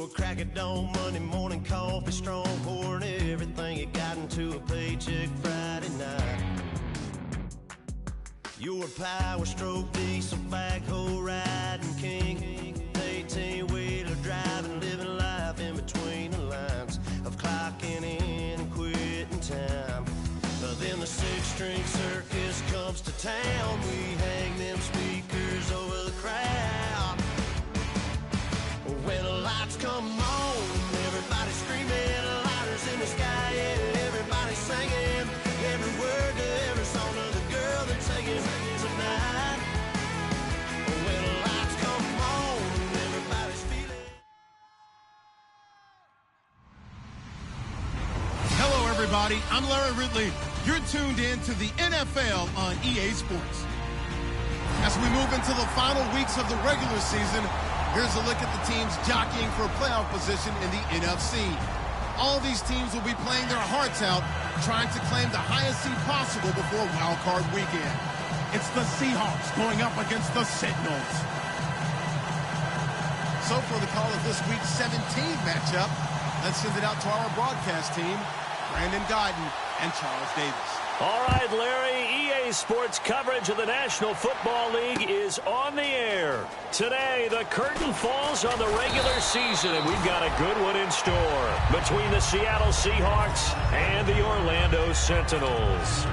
were crack at dawn, Monday morning coffee, strong, pouring everything you got into a paycheck Friday night. You were power stroke, diesel, backhoe riding king, 18-wheeler driving, living life in between the lines of clocking in and quitting time. Then the six-string circus comes to town. We hang them speakers over the crowd. When the lights come on, everybody screaming, lighters in the sky, yeah, everybody singing every word to every song of the girl they're taking tonight. When the lights come on, everybody's feeling. Hello, everybody. I'm Larry Ridley. You're tuned in to the NFL on EA Sports. As we move into the final weeks of the regular season, here's a look at the teams jockeying for a playoff position in the NFC. All these teams will be playing their hearts out, trying to claim the highest seed possible before Wild Card Weekend. It's the Seahawks going up against the Sentinels. So for the call of this week's 17th matchup, let's send it out to our broadcast team, Brandon Guyton and Charles Davis. All right, Larry, EA Sports coverage of the National Football League is on the air. Today, the curtain falls on the regular season, and we've got a good one in store between the Seattle Seahawks and the Orlando Sentinels.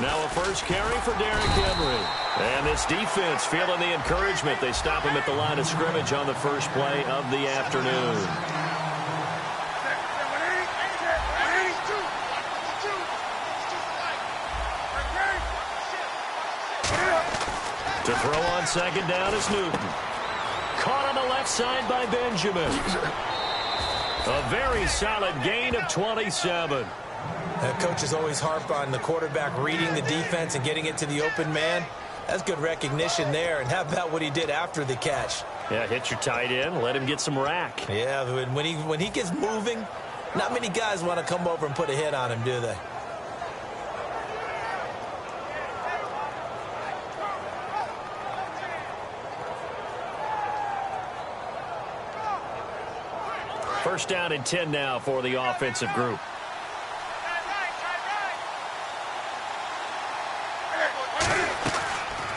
Now a first carry for Derrick Henry. And this defense feeling the encouragement. They stop him at the line of scrimmage on the first play of the afternoon. To throw on second down is Newton. Caught on the left side by Benjamin. A very solid gain of 27. Coaches always harp on the quarterback reading the defense and getting it to the open man. That's good recognition there. And how about what he did after the catch? Yeah, hit your tight end, let him get some rack. Yeah, when he gets moving, not many guys want to come over and put a hit on him, do they? First down and 10 now for the offensive group.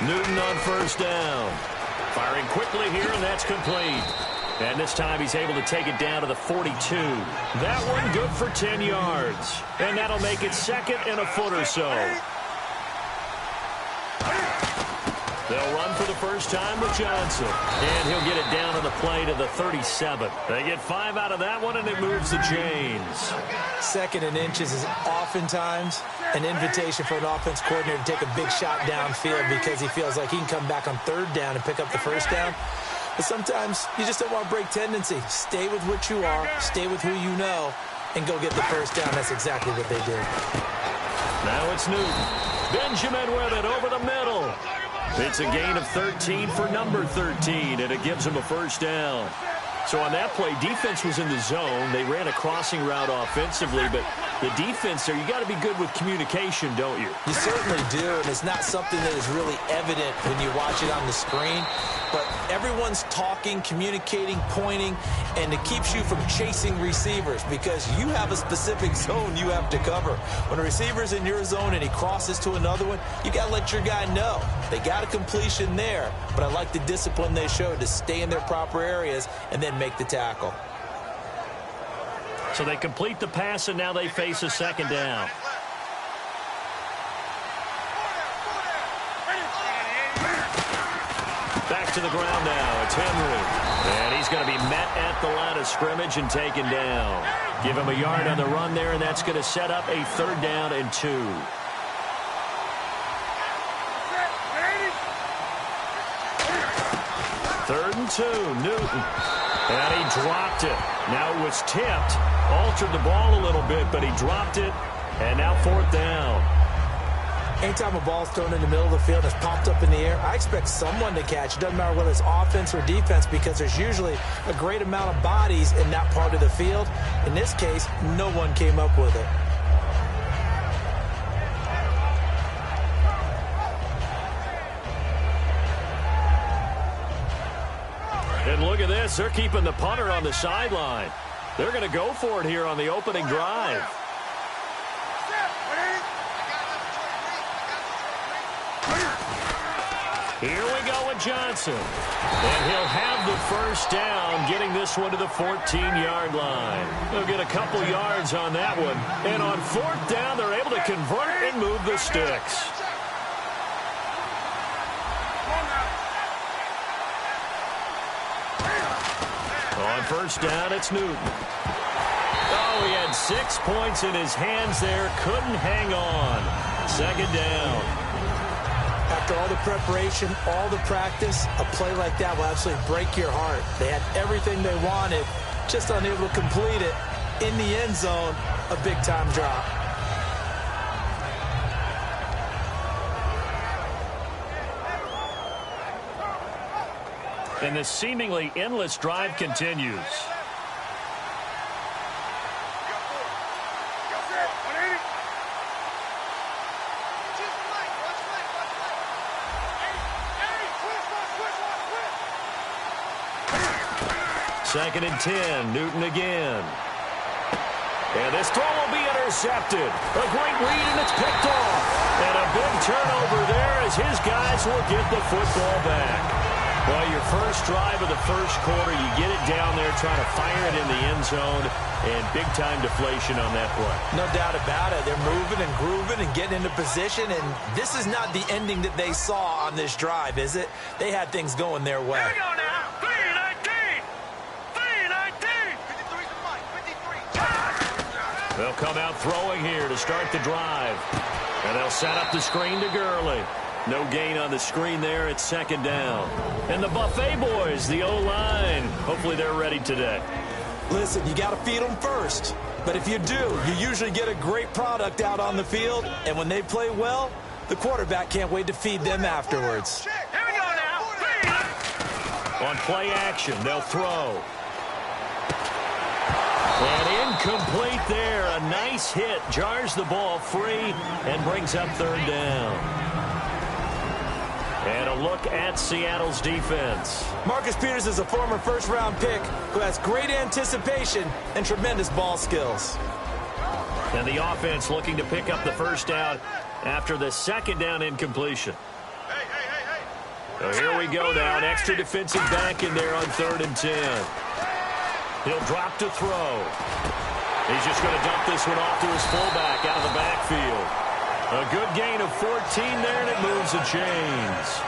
Newton on first down. Firing quickly here, and that's complete. And this time he's able to take it down to the 42. That one good for 10 yards. And that'll make it second and a foot or so. They'll run for the first time with Johnson. And he'll get it down on the play to the 37. They get 5 out of that one, and it moves the chains. Second and inches is oftentimes an invitation for an offense coordinator to take a big shot downfield because he feels like he can come back on third down and pick up the first down. But sometimes you just don't want to break tendency. Stay with what you are, stay with who you know, and go get the first down. That's exactly what they did. Now it's Newton. Benjamin with it over the middle. It's a gain of 13 for number 13, and it gives him a first down. So on that play, defense was in the zone. They ran a crossing route offensively, but the defense there, you got to be good with communication, don't you? You certainly do, and it's not something that is really evident when you watch it on the screen. But everyone's talking, communicating, pointing, and it keeps you from chasing receivers because you have a specific zone you have to cover. When a receiver's in your zone and he crosses to another one, you got to let your guy know. They got a completion there, but I like the discipline they showed to stay in their proper areas and then make the tackle. So they complete the pass, and now they face a second down. Back to the ground now. It's Henry. And he's going to be met at the line of scrimmage and taken down. Give him a yard on the run there, and that's going to set up a third down and 2. Third and 2, Newton. And he dropped it. Now it was tipped. Altered the ball a little bit, but he dropped it. And now 4th down. Anytime a ball's thrown in the middle of the field and it's popped up in the air, I expect someone to catch. It doesn't matter whether it's offense or defense because there's usually a great amount of bodies in that part of the field. In this case, no one came up with it. And look at this. They're keeping the punter on the sideline. They're going to go for it here on the opening drive. Here we go with Johnson. And he'll have the first down, getting this one to the 14-yard line. They'll get a couple yards on that one. And on 4th down, they're able to convert and move the sticks. On 1st down, it's Newton. Oh, he had 6 points in his hands there. Couldn't hang on. 2nd down. After all the preparation, all the practice, a play like that will absolutely break your heart. They had everything they wanted, just unable to complete it. In the end zone, a big-time drop. And this seemingly endless drive continues. Second and 10, Newton again. And this throw will be intercepted. A great read, and it's picked off. And a big turnover there as his guys will get the football back. Well, your first drive of the first quarter, you get it down there, trying to fire it in the end zone, and big-time deflation on that play. No doubt about it. They're moving and grooving and getting into position, and this is not the ending that they saw on this drive, is it? They had things going their way. Here we go now. 3-19. They'll come out throwing here to start the drive. And they'll set up the screen to Gurley. No gain on the screen there. It's 2nd down. And the Buffet boys, the O-line, hopefully they're ready today. Listen, you got to feed them first. But if you do, you usually get a great product out on the field. And when they play well, the quarterback can't wait to feed them afterwards. Here we go now. On play action, they'll throw. And incomplete there. A nice hit. Jars the ball free and brings up 3rd down. And a look at Seattle's defense. Marcus Peters is a former first-round pick who has great anticipation and tremendous ball skills. And the offense looking to pick up the first down after the 2nd down incompletion. So here we go now. An extra defensive back in there on 3rd and 10. He'll drop to throw. He's just going to dump this one off to his fullback out of the backfield. A good gain of 14 there, and it moves the chains.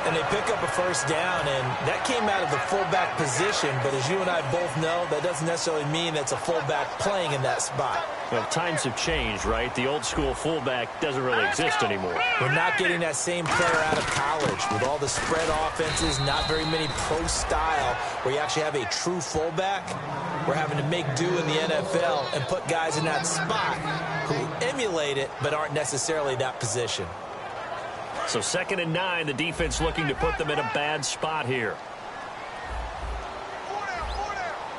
And they pick up a first down, and that came out of the fullback position. But as you and I both know, that doesn't necessarily mean it's a fullback playing in that spot. Well, times have changed, right? The old-school fullback doesn't really exist anymore. We're not getting that same player out of college. With all the spread offenses, not very many pro style, where you actually have a true fullback. We're having to make do in the NFL and put guys in that spot who emulate it but aren't necessarily that position. So 2nd and 9, the defense looking to put them in a bad spot here.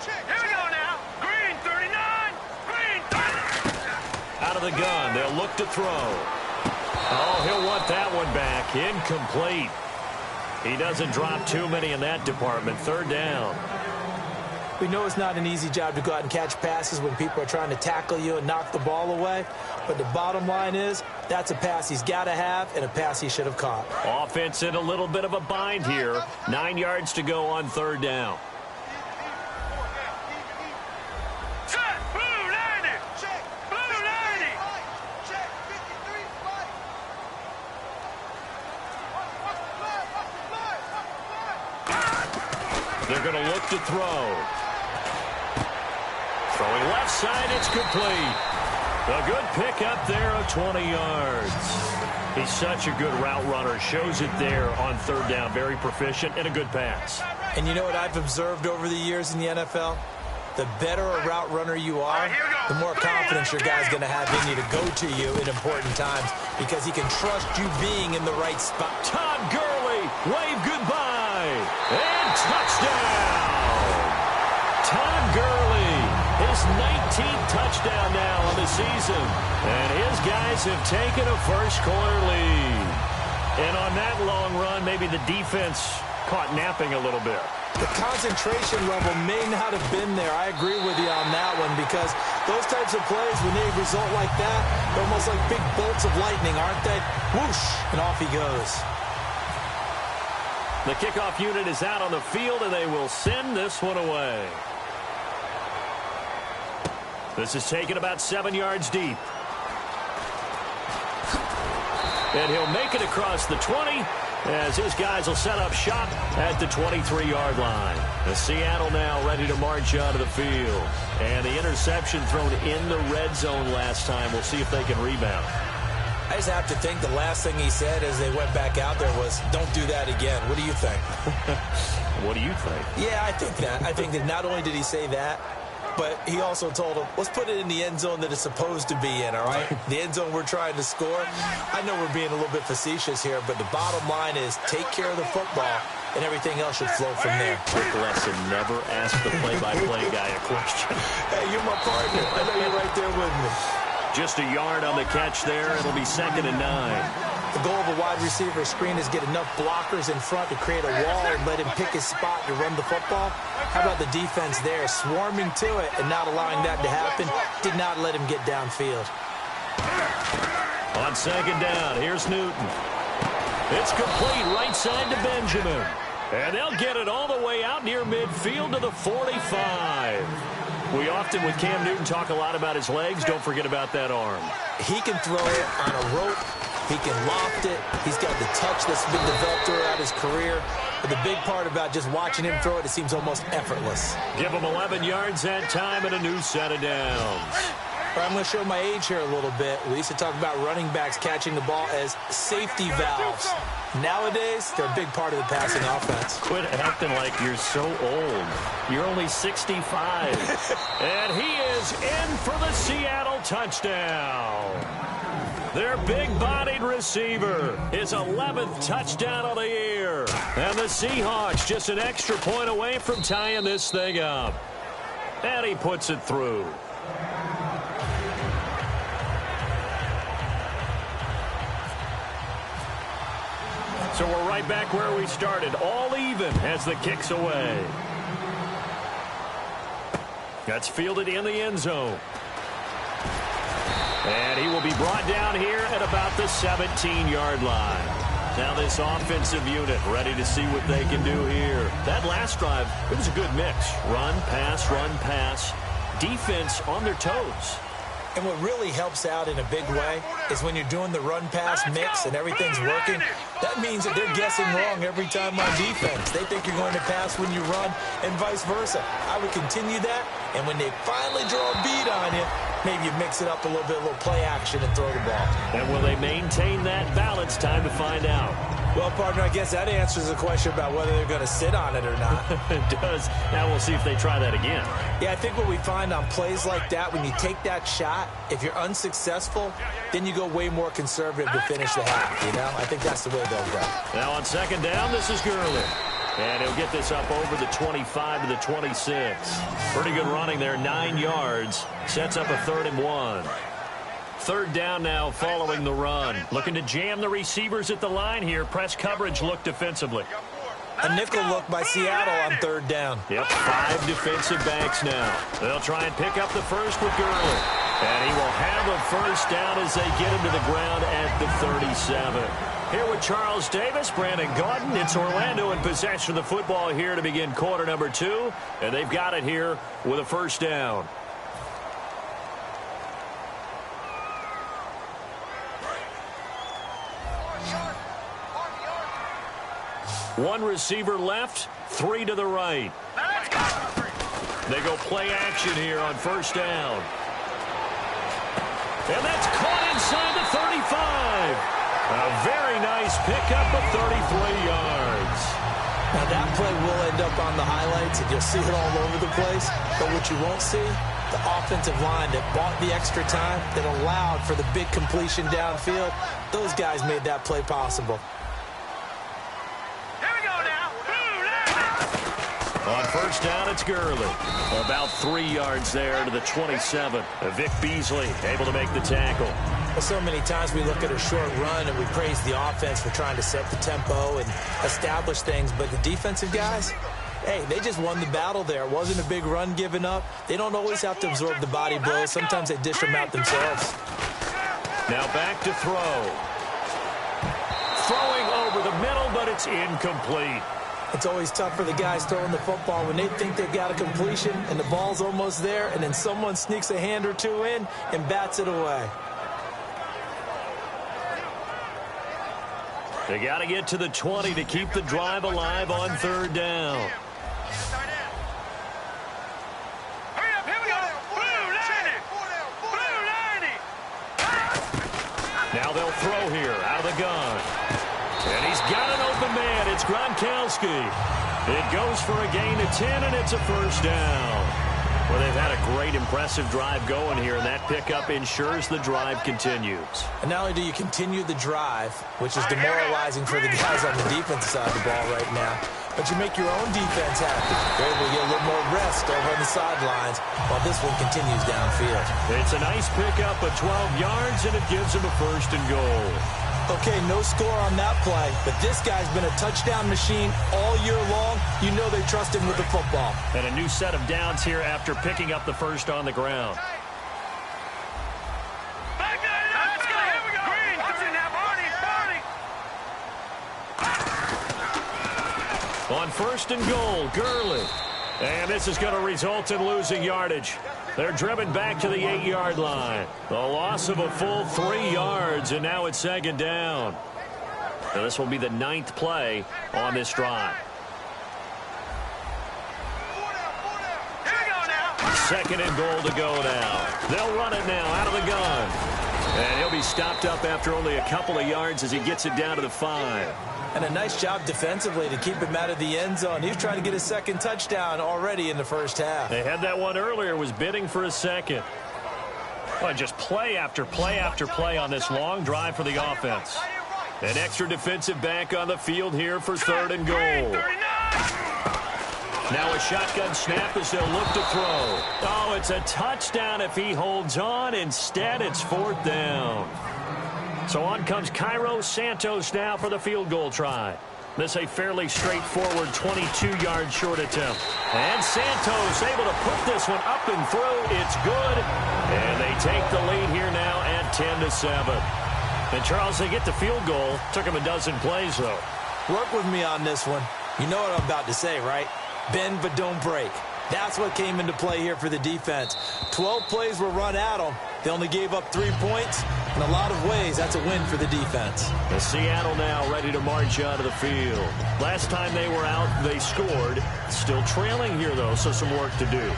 Here we go now. Green 39. Green 30. Out of the gun, they'll look to throw. Oh, he'll want that one back. Incomplete. He doesn't drop too many in that department. 3rd down. We know it's not an easy job to go out and catch passes when people are trying to tackle you and knock the ball away. But the bottom line is, that's a pass he's got to have and a pass he should have caught. Offense in a little bit of a bind here. 9 yards to go on 3rd down. Check. Blue 90. Check. Blue 90. Check. 53. They're going to look to throw. Throwing left side, it's complete. A good pick up there of 20 yards. He's such a good route runner. Shows it there on 3rd down. Very proficient and a good pass. And you know what I've observed over the years in the NFL? The better a route runner you are, the more confidence your guy's going to have in you to go to you in important times because he can trust you being in the right spot. Todd Gurley, wave goodbye, and touchdown! Todd Gurley, his 19th touchdown now on the season, and his guys have taken a first-quarter lead. And on that long run, maybe the defense caught napping a little bit. The concentration level may not have been there. I agree with you on that one because those types of plays, when they result like that, they're almost like big bolts of lightning, aren't they? Whoosh, and off he goes. The kickoff unit is out on the field, and they will send this one away. This is taken about 7 yards deep. And he'll make it across the 20 as his guys will set up shop at the 23-yard line. The Seattle now ready to march out of the field. And the interception thrown in the red zone last time. We'll see if they can rebound. I just have to think the last thing he said as they went back out there was, don't do that again. What do you think? What do you think? Yeah, I think that. I think that not only did he say that, but he also told him, let's put it in the end zone that it's supposed to be in, all right? The end zone we're trying to score. I know we're being a little bit facetious here, but the bottom line is take care of the football, and everything else should flow from there. Quick lesson, never ask the play-by-play guy a question. Hey, you're my partner. I know you're right there with me. Just a yard on the catch there. It'll be 2nd and 9. The goal of a wide receiver screen is get enough blockers in front to create a wall and let him pick his spot to run the football. How about the defense there, swarming to it and not allowing that to happen? Did not let him get downfield. On 2nd down, here's Newton. It's complete right side to Benjamin. And they'll get it all the way out near midfield to the 45. We often, with Cam Newton, talk a lot about his legs. Don't forget about that arm. He can throw it on a rope. He can loft it. He's got the touch that's been developed throughout his career. But the big part about just watching him throw it, it seems almost effortless. Give him 11 yards that time and a new set of downs. I'm going to show my age here a little bit. We used to talk about running backs catching the ball as safety valves. Nowadays, they're a big part of the passing offense. Quit acting like you're so old. You're only 65. And he is in for the Seattle touchdown. Their big-bodied receiver, his 11th touchdown of the year. And the Seahawks just an extra point away from tying this thing up. And he puts it through. So we're right back where we started, all even as the kick's away. That's fielded in the end zone. And he will be brought down here at about the 17-yard line. Now this offensive unit ready to see what they can do here. That last drive, it was a good mix. Run, pass, defense on their toes. And what really helps out in a big way is when you're doing the run-pass mix and everything's working, that means that they're guessing wrong every time on defense. They think you're going to pass when you run and vice versa. I would continue that, and when they finally draw a beat on you, maybe you mix it up a little bit, a little play action and throw the ball. And will they maintain that balance? Time to find out. Well, partner, I guess that answers the question about whether they're going to sit on it or not. It does. Now we'll see if they try that again. Yeah, I think what we find on plays like that, when you take that shot, if you're unsuccessful, then you go way more conservative to finish the half, you know? I think that's the way they'll go. Now on 2nd down, this is Gurley. And he'll get this up over the 25 to the 26. Pretty good running there, 9 yards. Sets up a 3rd and 1. 3rd down now following the run. Looking to jam the receivers at the line here. Press coverage look defensively. A nickel look by Seattle on 3rd down. Yep, 5 defensive backs now. They'll try and pick up the first with Gurley. And he will have a first down as they get him to the ground at the 37. Here with Charles Davis, Brandon Gaudin. It's Orlando in possession of the football here to begin quarter number 2. And they've got it here with a first down. One receiver left, 3 to the right. They go play action here on first down. And that's caught inside the 35. A very nice pickup of 33 yards. Now, that play will end up on the highlights, and you'll see it all over the place. But what you won't see, the offensive line that bought the extra time, that allowed for the big completion downfield, those guys made that play possible. Here we go now. On first down, it's Gurley. About 3 yards there to the 27. Vic Beasley able to make the tackle. Well, so many times we look at a short run and we praise the offense for trying to set the tempo and establish things, but the defensive guys, hey, they just won the battle there. It wasn't a big run given up. They don't always have to absorb the body blows. Sometimes they dish them out themselves. Now back to throw. Throwing over the middle, but it's incomplete. It's always tough for the guys throwing the football when they think they've got a completion and the ball's almost there, and then someone sneaks a hand or two in and bats it away. They got to get to the 20 to keep the drive alive on third down. Hurry up, here we go. Blue 90. Now they'll throw here out of the gun. And he's got an open man. It's Gronkowski. It goes for a gain of 10, and it's a first down. Well, they've had a great, impressive drive going here, and that pickup ensures the drive continues. And not only do you continue the drive, which is demoralizing for the guys on the defensive side of the ball right now, but you make your own defense happy. They're able to get a little more rest over on the sidelines while this one continues downfield. It's a nice pickup of 12 yards, and it gives them a first and goal. Okay, no score on that play, but this guy's been a touchdown machine all year long. You know they trust him with the football. And a new set of downs here after picking up the first on the ground. Let's go. Here we go. Green. What's in that? Barney. On first and goal, Gurley. And this is going to result in losing yardage. They're driven back to the 8-yard line. The loss of a full 3 yards, and now it's second down. Now this will be the 9th play on this drive. Here we go now. Second and goal to go now. They'll run it now out of the gun. And he'll be stopped up after only a couple of yards as he gets it down to the 5. And a nice job defensively to keep him out of the end zone. He was trying to get a second touchdown already in the first half. They had that one earlier, was bidding for a second. Well, just play after play after play on this long drive for the offense. An extra defensive back on the field here for third and goal. Now a shotgun snap as they'll look to throw. Oh, it's a touchdown if he holds on. Instead, it's fourth down. So on comes Cairo Santos now for the field goal try. This a fairly straightforward 22-yard short attempt. And Santos able to put this one up and through. It's good. And they take the lead here now at 10-7. And Charles, they get the field goal. Took them a dozen plays, though. Work with me on this one. You know what I'm about to say, right? Bend but don't break. That's what came into play here for the defense. 12 plays were run at them. They only gave up 3 points. In a lot of ways, that's a win for the defense. The Seattle now ready to march out of the field. Last time they were out, they scored. Still trailing here, though, so some work to do.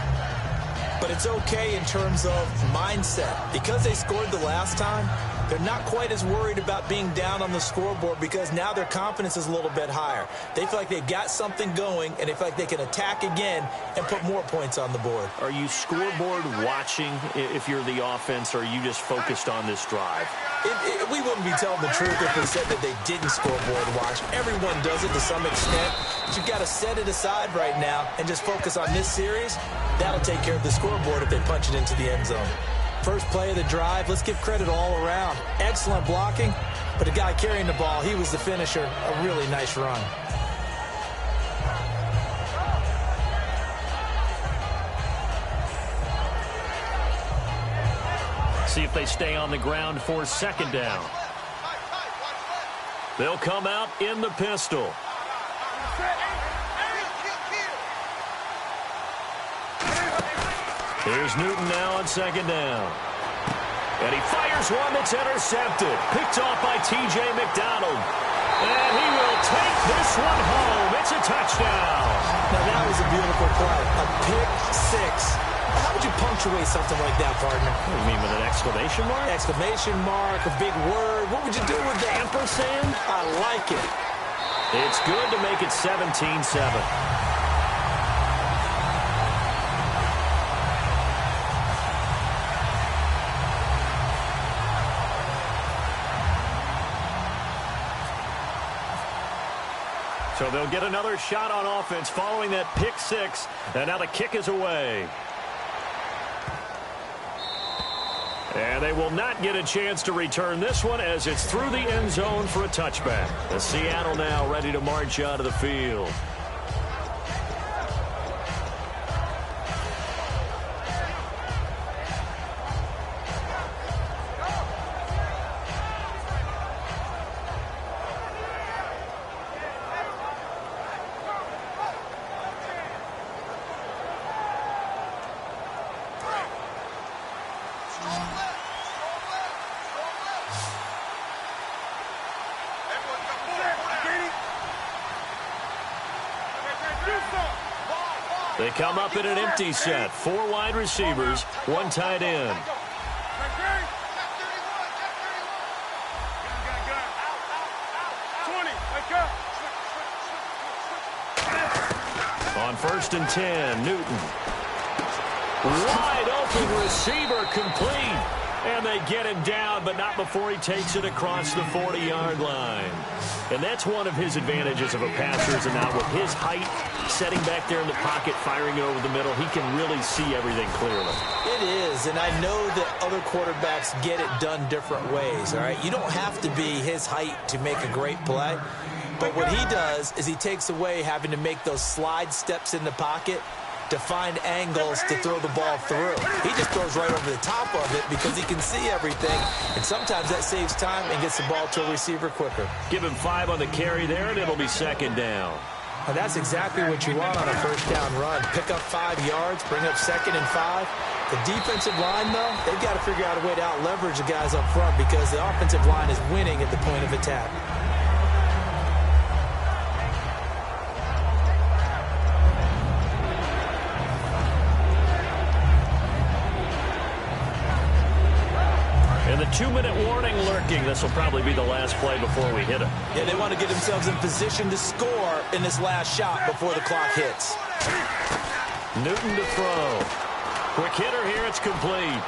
But it's okay in terms of mindset. Because they scored the last time, they're not quite as worried about being down on the scoreboard because now their confidence is a little bit higher. They feel like they've got something going, and they feel like they can attack again and put more points on the board. Are you scoreboard watching if you're the offense, or are you just focused on this drive? We wouldn't be telling the truth if we said that they didn't scoreboard watch. Everyone does it to some extent. But you've got to set it aside right now and just focus on this series. That'll take care of the scoreboard if they punch it into the end zone. First play of the drive, let's give credit all around. Excellent blocking, but the guy carrying the ball, he was the finisher. A really nice run. See if they stay on the ground for second down. They'll come out in the pistol. Here's Newton now on second down. And he fires one that's intercepted. Picked off by T.J. McDonald. And he will take this one home. It's a touchdown. Now that was a beautiful play. A pick six. How would you punctuate something like that, partner? What do you mean, with an exclamation mark? Exclamation mark, a big word. What would you do with that? Ampersand? I like it. It's good to make it 17-7. So they'll get another shot on offense following that pick six. And now the kick is away. And they will not get a chance to return this one as it's through the end zone for a touchback. The Seattle now ready to march out of the field. They come up in an empty set. 4 wide receivers, 1 tight end. On 1st and 10, Newton. Wide open receiver complete. And they get him down, but not before he takes it across the 40-yard line. And that's one of his advantages of a passer is now with his height, setting back there in the pocket, firing it over the middle, he can really see everything clearly. It is, and I know that other quarterbacks get it done different ways, all right? You don't have to be his height to make a great play. But what he does is he takes away having to make those slide steps in the pocket to find angles to throw the ball through. He just throws right over the top of it because he can see everything, and sometimes that saves time and gets the ball to a receiver quicker. Give him 5 on the carry there, and it'll be 2nd down. And that's exactly what you want on a 1st down run. Pick up 5 yards, bring up 2nd and 5. The defensive line, though, they've got to figure out a way to out-leverage the guys up front because the offensive line is winning at the point of attack. And the 2-minute warning lurking. This will probably be the last play before we hit him. Yeah, they want to get themselves in position to score in this last shot before the clock hits. Newton to throw. Quick hitter here. It's complete.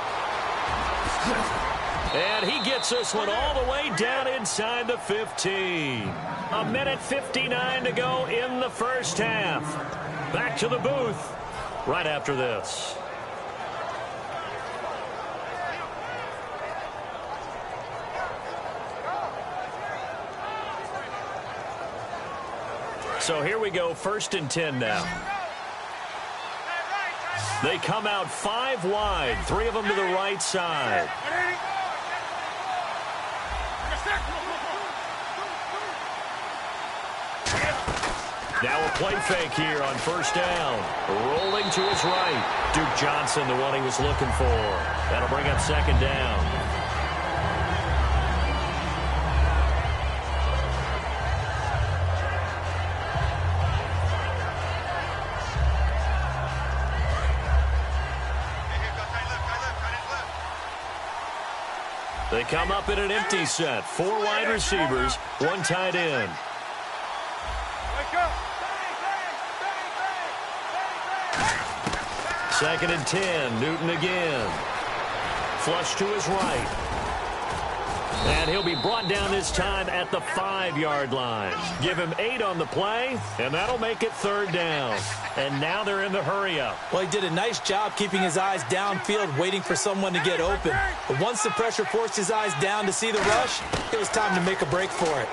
And he gets this one all the way down inside the 15. 1:59 to go in the 1st half. Back to the booth right after this. So here we go, 1st and 10 now. They come out 5 wide, 3 of them to the right side. Now a play fake here on 1st down. Rolling to his right. Duke Johnson, the one he was looking for. That'll bring up 2nd down. They come up in an empty set. 4 wide receivers, 1 tight end. 2nd and 10, Newton again. Flush to his right. And he'll be brought down this time at the 5-yard line. Give him 8 on the play, and that'll make it 3rd down. And now they're in the hurry-up. Well, he did a nice job keeping his eyes downfield, waiting for someone to get open. But once the pressure forced his eyes down to see the rush, it was time to make a break for it.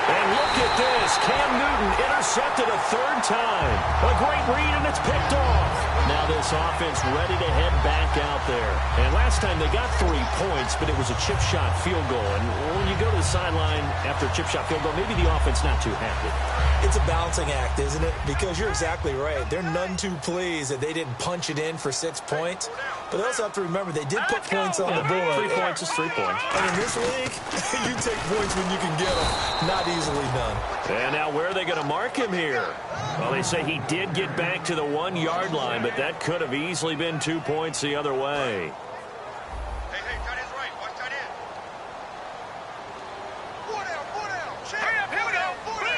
And look at this. Cam Newton intercepted a 3rd time. A great read, and it's picked off. Now this offense ready to head back out there. And last time they got 3 points, but it was a chip shot field goal. And when you go to the sideline after a chip shot field goal, maybe the offense not too happy. It's a balancing act, isn't it? Because you're exactly right. They're none too pleased that they didn't punch it in for 6 points. But they also have to remember they did put points on the board. 3 points is 3 points. And in this league, you take points when you can get them. Not easily done. And now where are they going to mark him here? Well, they say he did get back to the 1-yard line, but that could have easily been 2 points the other way. Hey, tight end's right. Watch tight end. 4 down. Hurry up, here we go. 4 down.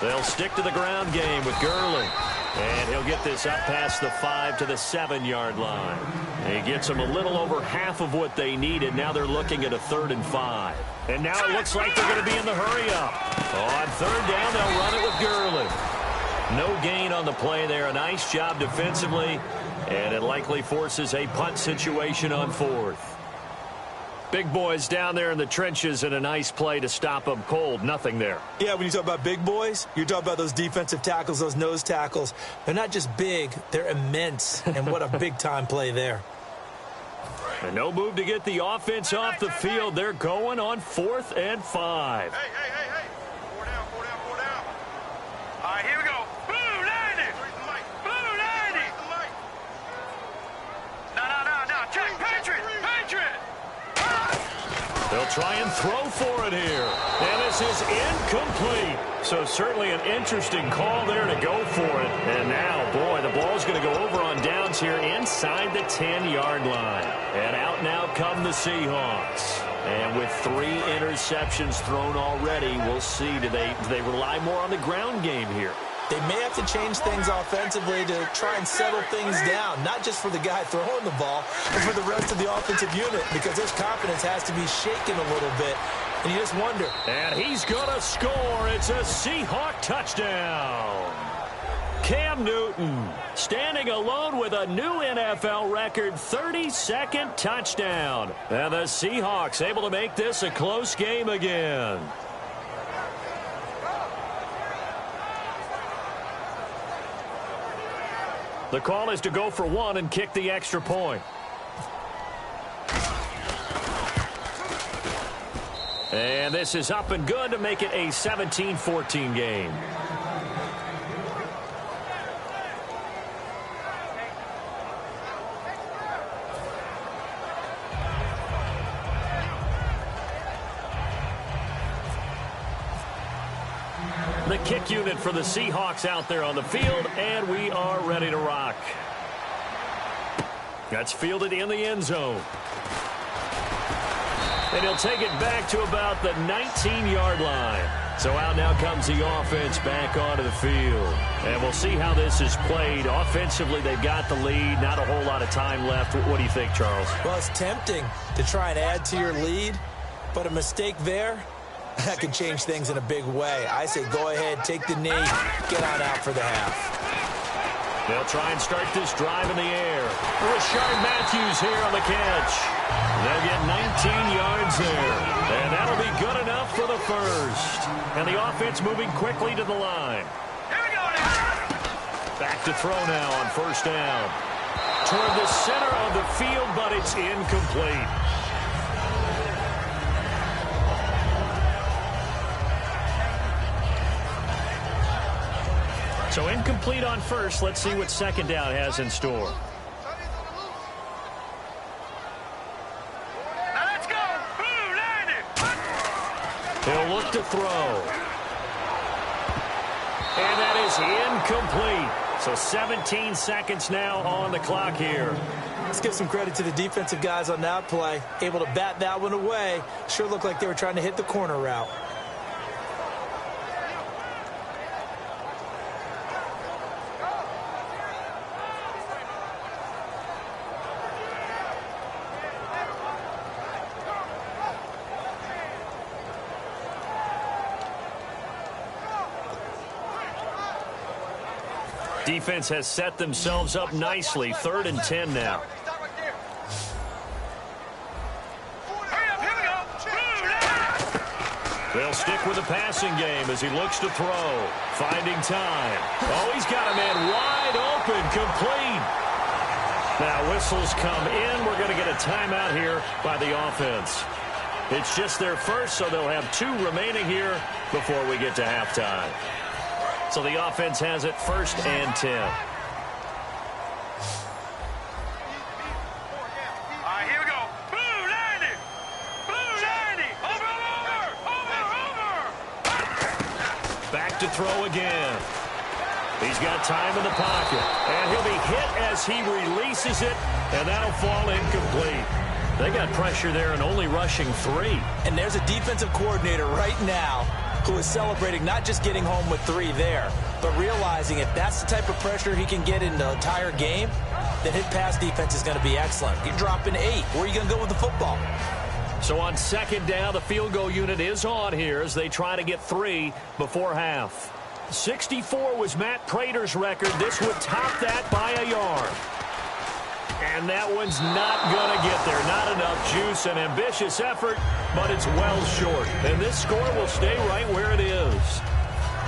They'll stick to the ground game with Gurley. And he'll get this up past the 5 to the 7-yard line. And he gets them a little over half of what they needed. Now they're looking at a 3rd and 5. And now it looks like they're going to be in the hurry-up. On 3rd down, they'll run it with Gurley. No gain on the play there. A nice job defensively. And it likely forces a punt situation on 4th. Big boys down there in the trenches and a nice play to stop them cold. Nothing there. Yeah, when you talk about big boys, you're talking about those defensive tackles, those nose tackles. They're not just big, they're immense. And what a big-time play there. And no move to get the offense off the field. They're going on 4th and 5. Hey. 4 down. All right, here we go. Blue 90. Blue 90. No. Check. Patriot. They'll try and throw for it here. And this is incomplete. So certainly an interesting call there to go for it. And now, boy, the ball's going to go over on downs here inside the 10-yard line. And out now come the Seahawks. And with 3 interceptions thrown already, we'll see. Do they rely more on the ground game here? They may have to change things offensively to try and settle things down, not just for the guy throwing the ball, but for the rest of the offensive unit, because his confidence has to be shaken a little bit, and you just wonder. And he's going to score. It's a Seahawk touchdown. Cam Newton standing alone with a new NFL record 32nd touchdown. And the Seahawks able to make this a close game again. The call is to go for 1 and kick the extra point. And this is up and good to make it a 17-14 game. The kick unit for the Seahawks out there on the field, and we are ready to rock. That's fielded in the end zone. And he'll take it back to about the 19-yard line. So out now comes the offense back onto the field. And we'll see how this is played. Offensively, they've got the lead. Not a whole lot of time left. What do you think, Charles? Well, it's tempting to try and add to your lead, but a mistake there, that can change things in a big way. I say go ahead, take the knee, get on out for the half. They'll try and start this drive in the air. Rashard Matthews here on the catch. They'll get 19 yards there. And that'll be good enough for the first. And the offense moving quickly to the line. Here we go now. Back to throw now on 1st down. Toward the center of the field, but it's incomplete. So incomplete on 1st. Let's see what 2nd down has in store. Now let's go. Blue 90. He'll look to throw. And that is incomplete. So 17 seconds now on the clock here. Let's give some credit to the defensive guys on that play. Able to bat that one away. Sure looked like they were trying to hit the corner route. Defense has set themselves up nicely. 3rd and 10 now. They'll stick with the passing game as he looks to throw. Finding time. Oh, he's got a man wide open, complete. Now whistles come in. We're going to get a timeout here by the offense. It's just their first, so they'll have 2 remaining here before we get to halftime. So the offense has it 1st and 10. All right, here we go. Blue 90. Blue 90. Over. Back to throw again. He's got time in the pocket. And he'll be hit as he releases it, and that'll fall incomplete. They got pressure there and only rushing 3. And there's a defensive coordinator right now who is celebrating not just getting home with 3 there, but realizing if that's the type of pressure he can get in the entire game, then his pass defense is going to be excellent. You're dropping 8. Where are you going to go with the football? So on second down, the field goal unit is on here as they try to get 3 before half. 64 was Matt Prater's record. This would top that by a yard. And that one's not going to get there. Not enough juice, an ambitious effort, but it's well short. And this score will stay right where it is.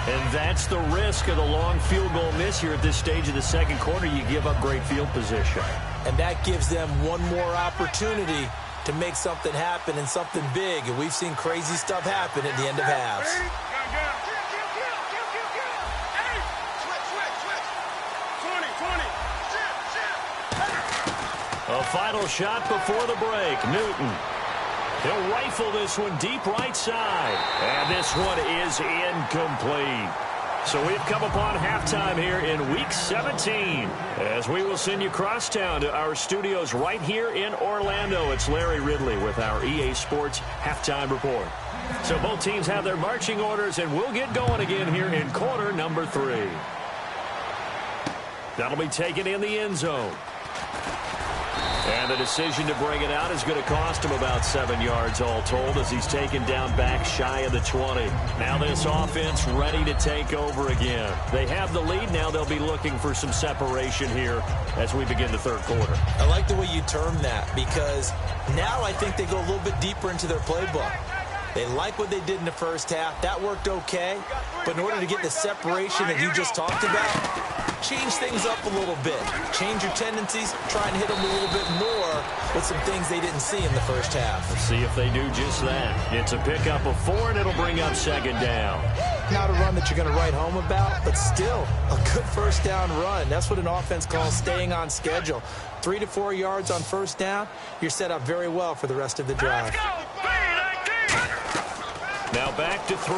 And that's the risk of the long field goal miss here at this stage of the second quarter. You give up great field position. And that gives them one more opportunity to make something happen and something big. And we've seen crazy stuff happen at the end of halves. A final shot before the break. Newton. He'll rifle this one deep right side. And this one is incomplete. So we've come upon halftime here in Week 17. As we will send you crosstown to our studios right here in Orlando. It's Larry Ridley with our EA Sports Halftime Report. So both teams have their marching orders, and we'll get going again here in quarter number 3. That'll be taken in the end zone. And the decision to bring it out is going to cost him about 7 yards all told as he's taken down back shy of the 20. Now this offense ready to take over again. They have the lead. Now they'll be looking for some separation here as we begin the third quarter. I like the way you term that because now I think they go a little bit deeper into their playbook. They like what they did in the first half. That worked okay. But in order to get the separation that you just talked about, change things up a little bit. Change your tendencies. Try and hit them a little bit more with some things they didn't see in the first half. Let's see if they do just that. It's a pickup of 4, and it'll bring up second down. Not a run that you're going to write home about, but still a good first down run. That's what an offense calls staying on schedule. 3 to 4 yards on first down. You're set up very well for the rest of the drive. Now back to throw.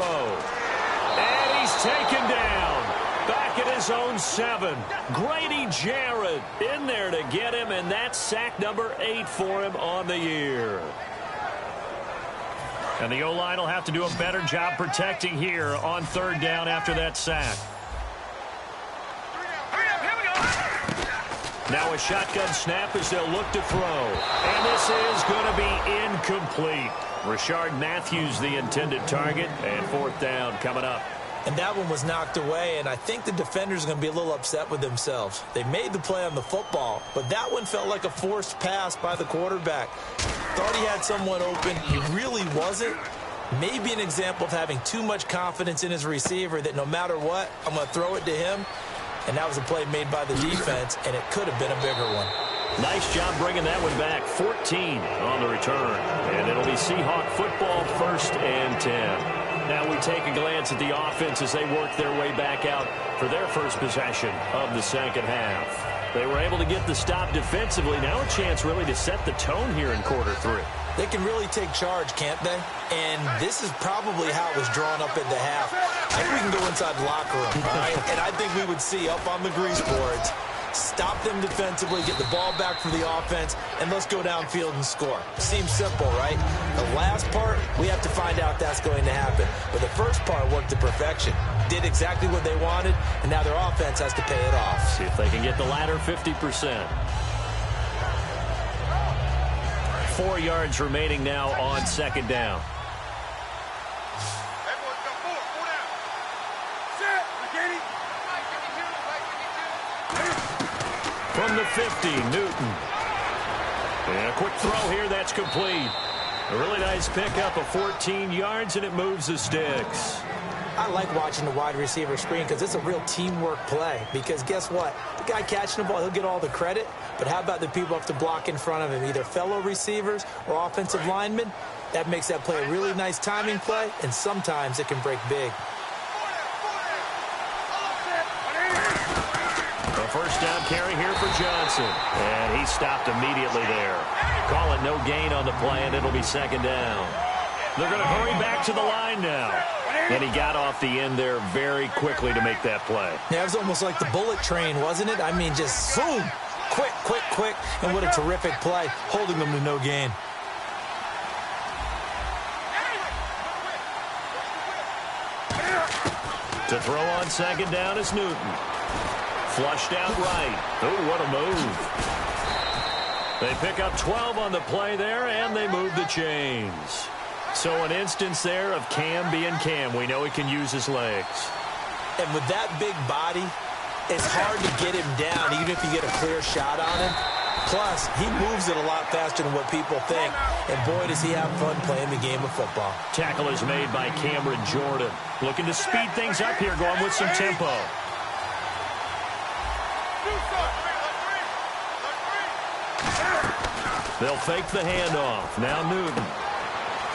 And he's taken down. Back at his own 7. Grady Jarrett in there to get him, and that's sack number 8 for him on the year. And the O-line will have to do a better job protecting here on third down after that sack. Now a shotgun snap as they'll look to throw. And this is going to be incomplete. Rashard Matthews the intended target, and fourth down coming up. And that one was knocked away, and I think the defenders are going to be a little upset with themselves. They made the play on the football, but that one felt like a forced pass by the quarterback. Thought he had someone open. He really wasn't. Maybe an example of having too much confidence in his receiver that no matter what, I'm going to throw it to him. And that was a play made by the defense, and it could have been a bigger one. Nice job bringing that one back. 14 on the return. And it'll be Seahawk football, 1st and 10. Now we take a glance at the offense as they work their way back out for their first possession of the second half. They were able to get the stop defensively. Now a chance really to set the tone here in quarter 3. They can really take charge, can't they? And this is probably how it was drawn up in the half. I think we can go inside the locker room, all right? And I think we would see up on the grease boards, stop them defensively, get the ball back for the offense, and let's go downfield and score. Seems simple, right? The last part, we have to find out if that's going to happen. But the first part worked to perfection. Did exactly what they wanted, and now their offense has to pay it off. See if they can get the latter 50%. 4 yards remaining now on second down. From the 50, Newton. And a quick throw here, that's complete. A really nice pickup of 14 yards, and it moves the sticks. I like watching the wide receiver screen because it's a real teamwork play. Because guess what? The guy catching the ball, he'll get all the credit. But how about the people have to block in front of him, either fellow receivers or offensive linemen? That makes that play a really nice timing play, and sometimes it can break big. A first down carry here for Johnson. And he stopped immediately there. Call it no gain on the play, and it'll be second down. They're going to hurry back to the line now. And he got off the end there very quickly to make that play. Yeah, it was almost like the bullet train, wasn't it? I mean, just boom, quick, quick, quick. And what a terrific play, holding them to no gain. To throw on second down is Newton. Flushed out right. Oh, what a move. They pick up 12 on the play there, and they move the chains. So an instance there of Cam being Cam. We know he can use his legs. And with that big body, it's hard to get him down, even if you get a clear shot on him. Plus, he moves it a lot faster than what people think. And boy, does he have fun playing the game of football. Tackle is made by Cameron Jordan. Looking to speed things up here, going with some tempo. They'll fake the handoff. Now Newton.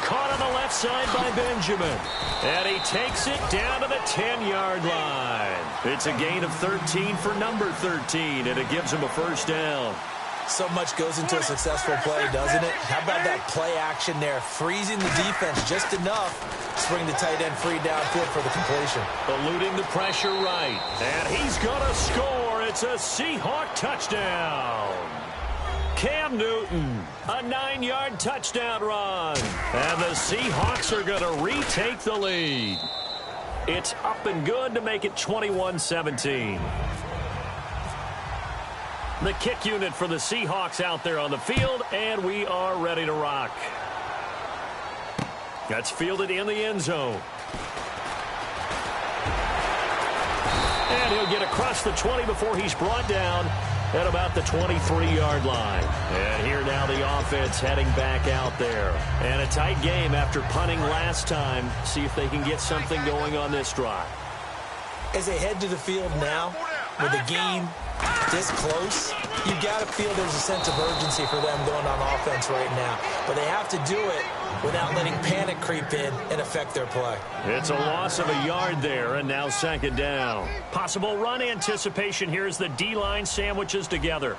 Caught on the left side by Benjamin. And he takes it down to the 10-yard line. It's a gain of 13 for number 13, and it gives him a first down. So much goes into a successful play, doesn't it? How about that play action there? Freezing the defense just enough to bring the tight end free downfield for the completion. Eluding the pressure right. And he's going to score. It's a Seahawk touchdown. Cam Newton, a 9-yard touchdown run. And the Seahawks are going to retake the lead. It's up and good to make it 21-17. The kick unit for the Seahawks out there on the field, and we are ready to rock. That's fielded in the end zone. And he'll get across the 20 before he's brought down at about the 23-yard line. And here now the offense heading back out there. And a tight game after punting last time. See if they can get something going on this drive. As they head to the field now, with the game this close, you've got to feel there's a sense of urgency for them going on offense right now. But they have to do it without letting panic creep in and affect their play. It's a loss of a yard there, and now second down. Possible run anticipation here as the D-line sandwiches together.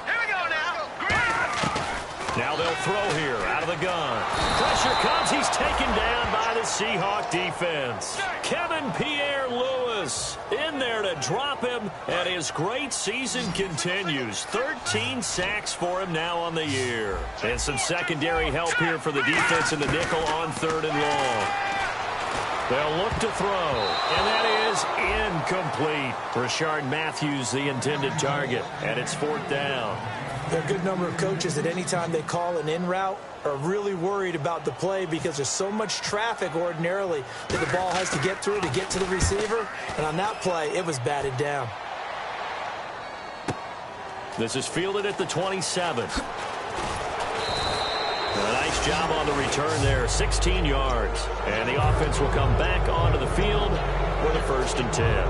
Here we go now. Now they'll throw here out of the gun. Pressure comes. He's taken down by the Seahawk defense. Kevin Pierre-Louis in there to drop him, and his great season continues. 13 sacks for him now on the year. And some secondary help here for the defense in the nickel on 3rd and long. They'll look to throw, and that is incomplete. Rashard Matthews, the intended target, and it's 4th down. There are a good number of coaches that any time they call an in route are really worried about the play because there's so much traffic ordinarily that the ball has to get through to get to the receiver. And on that play, it was batted down. This is fielded at the 27. A nice job on the return there, 16 yards. And the offense will come back onto the field with a 1st and 10.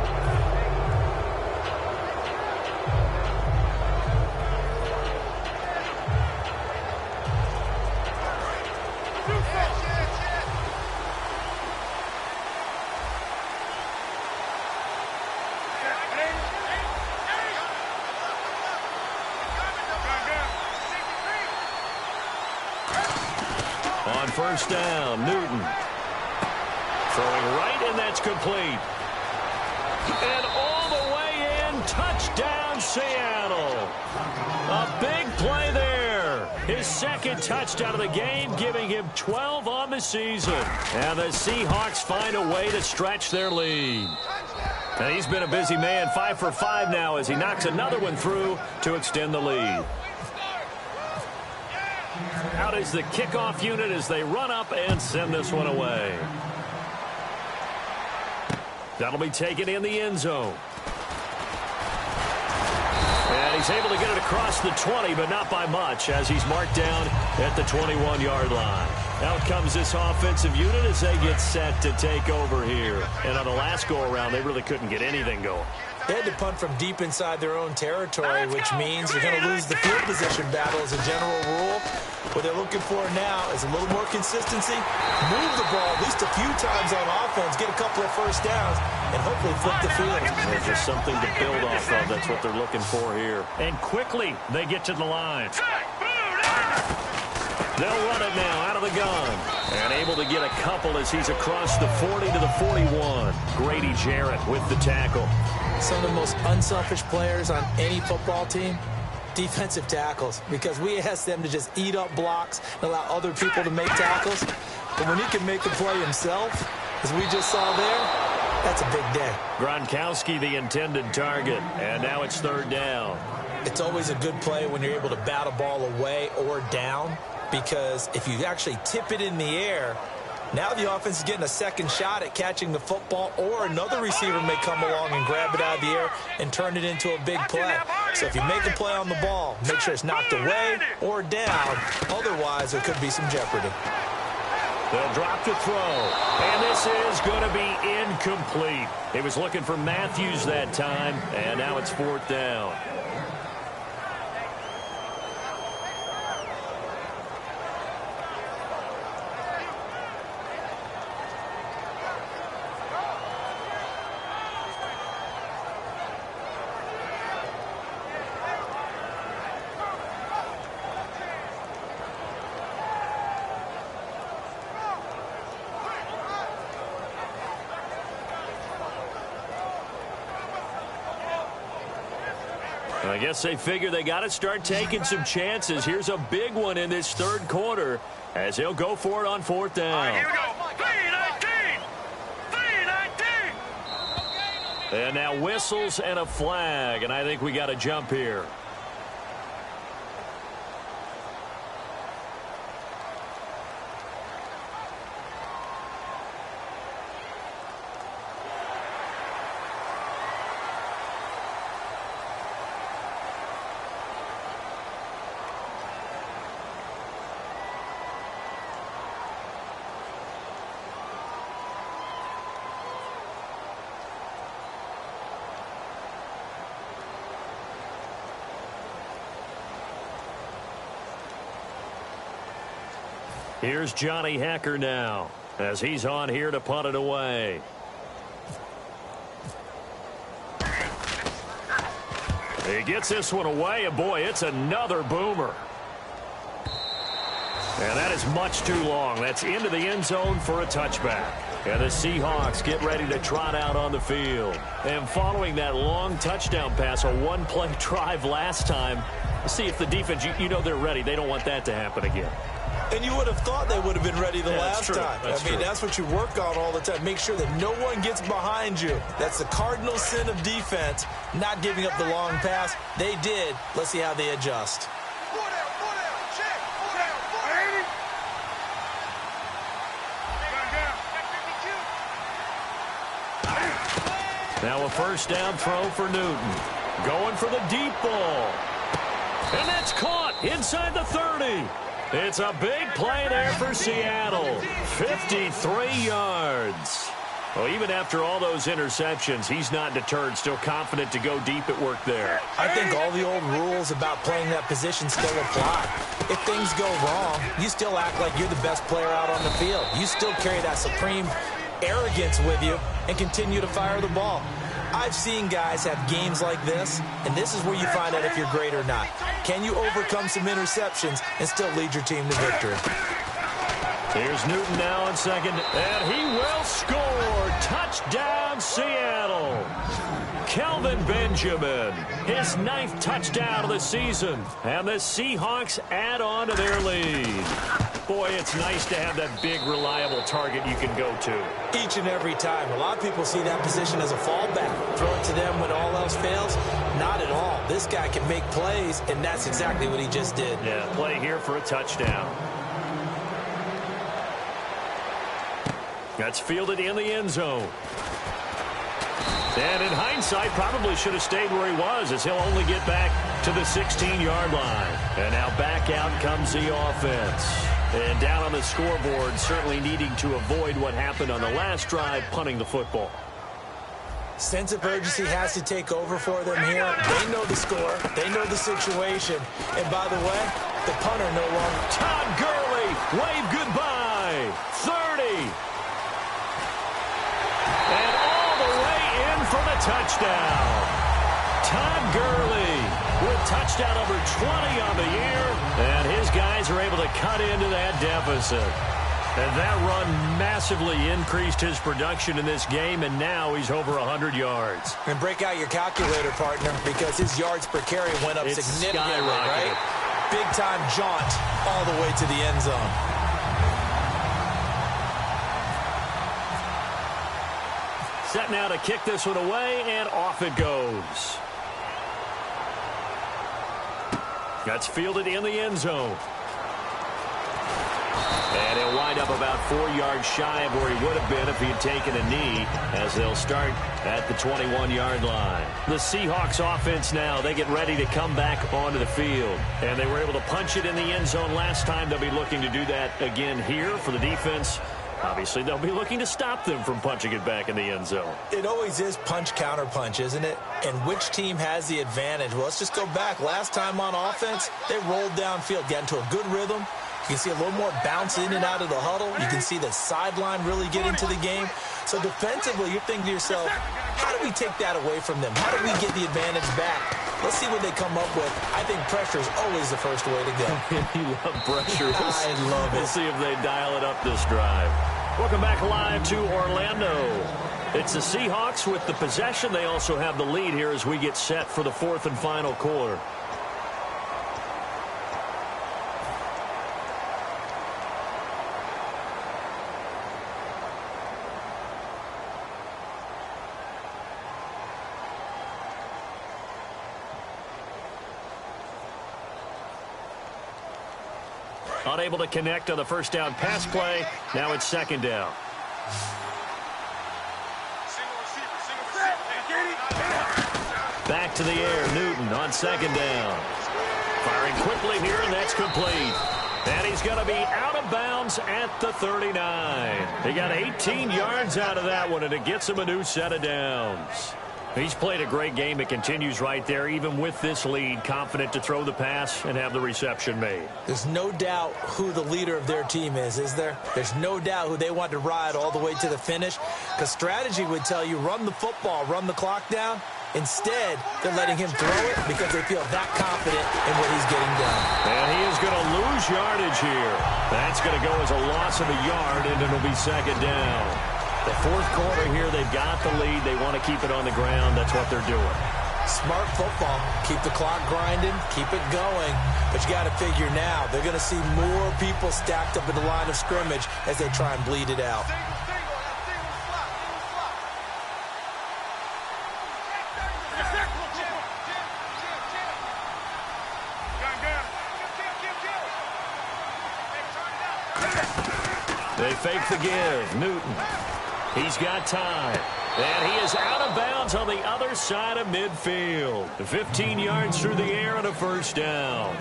First down, Newton. Throwing right, and that's complete. And all the way in, touchdown, Seattle. A big play there. His 2nd touchdown of the game, giving him 12 on the season. And the Seahawks find a way to stretch their lead. And he's been a busy man, 5 for 5 now as he knocks another one through to extend the lead. Out is the kickoff unit as they run up and send this one away. That'll be taken in the end zone. And he's able to get it across the 20, but not by much as he's marked down at the 21-yard line. Out comes this offensive unit as they get set to take over here. And on the last go-around, they really couldn't get anything going. They had to punt from deep inside their own territory, which means you're going to lose the field position battle as a general rule. What they're looking for now is a little more consistency, move the ball at least a few times on offense, get a couple of first downs, and hopefully flip the field. There's just something to build off of. That's what they're looking for here. And quickly, they get to the line. They'll run it now out of the gun. And able to get a couple as he's across the 40 to the 41. Grady Jarrett with the tackle. Some of the most unselfish players on any football team, defensive tackles, because we ask them to just eat up blocks and allow other people to make tackles. But when he can make the play himself, as we just saw there, That's a big day. Gronkowski, the intended target, and now it's third down. It's always a good play when you're able to bat a ball away or down, because if you actually tip it in the air, now the offense is getting a second shot at catching the football, or another receiver may come along and grab it out of the air and turn it into a big play. So if you make a play on the ball, make sure it's knocked away or down. Otherwise, there could be some jeopardy. They'll drop to throw, and this is going to be incomplete. He was looking for Matthews that time, and now it's fourth down. I guess they figure they got to start taking some chances. Here's a big one in this third quarter as he'll go for it on fourth down. All right, here we go. 3-19. And now whistles and a flag, and I think we got a jump here. Here's Johnny Hacker now as he's on here to punt it away. He gets this one away, and boy, it's another boomer. And that is much too long. That's into the end zone for a touchback. And the Seahawks get ready to trot out on the field. And following that long touchdown pass, a one-play drive last time, see if the defense, you know they're ready. They don't want that to happen again. And you would have thought they would have been ready the last time. That's true. That's what you work on all the time. Make sure that no one gets behind you. That's the cardinal sin of defense, not giving up the long pass. They did. Let's see how they adjust. 4 down, check. 4 down, 4 down. Now a first down throw for Newton. Going for the deep ball. And that's caught inside the 30. It's a big play there for Seattle. 53 yards. Well, even after all those interceptions, he's not deterred, still confident to go deep at work there. I think all the old rules about playing that position still apply. If things go wrong, you still act like you're the best player out on the field. You still carry that supreme arrogance with you and continue to fire the ball. I've seen guys have games like this, and this is where you find out if you're great or not. Can you overcome some interceptions and still lead your team to victory? Here's Newton now on second, and he will score. Touchdown, Seattle. Kelvin Benjamin, his 9th touchdown of the season, and the Seahawks add on to their lead. Boy, it's nice to have that big, reliable target you can go to. Each and every time. A lot of people see that position as a fallback. Throw it to them when all else fails. Not at all. This guy can make plays, and that's exactly what he just did. Yeah, play here for a touchdown. That's fielded in the end zone. And in hindsight, probably should have stayed where he was, as he'll only get back to the 16-yard line. And now back out comes the offense. And down on the scoreboard, certainly needing to avoid what happened on the last drive, punting the football. Sense of urgency has to take over for them here. They know the score. They know the situation. And by the way, the punter no longer. Todd Gurley, wave goodbye. 30. And all the way in for the touchdown. Todd Gurley with touchdown number 20 on the year. And his guys are able to cut into that deficit. And that run massively increased his production in this game, and now he's over 100 yards. And break out your calculator, partner, because his yards per carry went up significantly, right? Big-time jaunt all the way to the end zone. Set now to kick this one away, and off it goes. That's fielded in the end zone. And he'll wind up about 4 yards shy of where he would have been if he had taken a knee, as they'll start at the 21-yard line. The Seahawks offense now, they get ready to come back onto the field. And they were able to punch it in the end zone last time. They'll be looking to do that again here for the defense. Obviously, they'll be looking to stop them from punching it back in the end zone. It always is punch-counter-punch, isn't it? And which team has the advantage? Well, let's just go back. Last time on offense, they rolled downfield, got into a good rhythm. You can see a little more bounce in and out of the huddle. You can see the sideline really get into the game. So defensively, you're thinking to yourself, how do we take that away from them? How do we get the advantage back? Let's see what they come up with. I think pressure is always the first way to go. You love pressure. I love it. We'll see if they dial it up this drive. Welcome back live to Orlando. It's the Seahawks with the possession. They also have the lead here as we get set for the fourth and final quarter. Unable to connect on the first down pass play. Now it's second down. Back to the air. Newton on second down. Firing quickly here, and that's complete. And he's going to be out of bounds at the 39. He got 18 yards out of that one, and it gets him a new set of downs. He's played a great game. It continues right there, even with this lead, confident to throw the pass and have the reception made. There's no doubt who the leader of their team is there? There's no doubt who they want to ride all the way to the finish, because strategy would tell you run the football, run the clock down. Instead, they're letting him throw it because they feel that confident in what he's getting done. And he is going to lose yardage here. That's going to go as a loss of a yard, and it'll be second down. The fourth quarter here, they've got the lead. They want to keep it on the ground. That's what they're doing. Smart football. Keep the clock grinding. Keep it going. But you got to figure now, they're going to see more people stacked up in the line of scrimmage as they try and bleed it out. They fake the give. Newton. He's got time. And he is out of bounds on the other side of midfield. 15 yards through the air and a first down.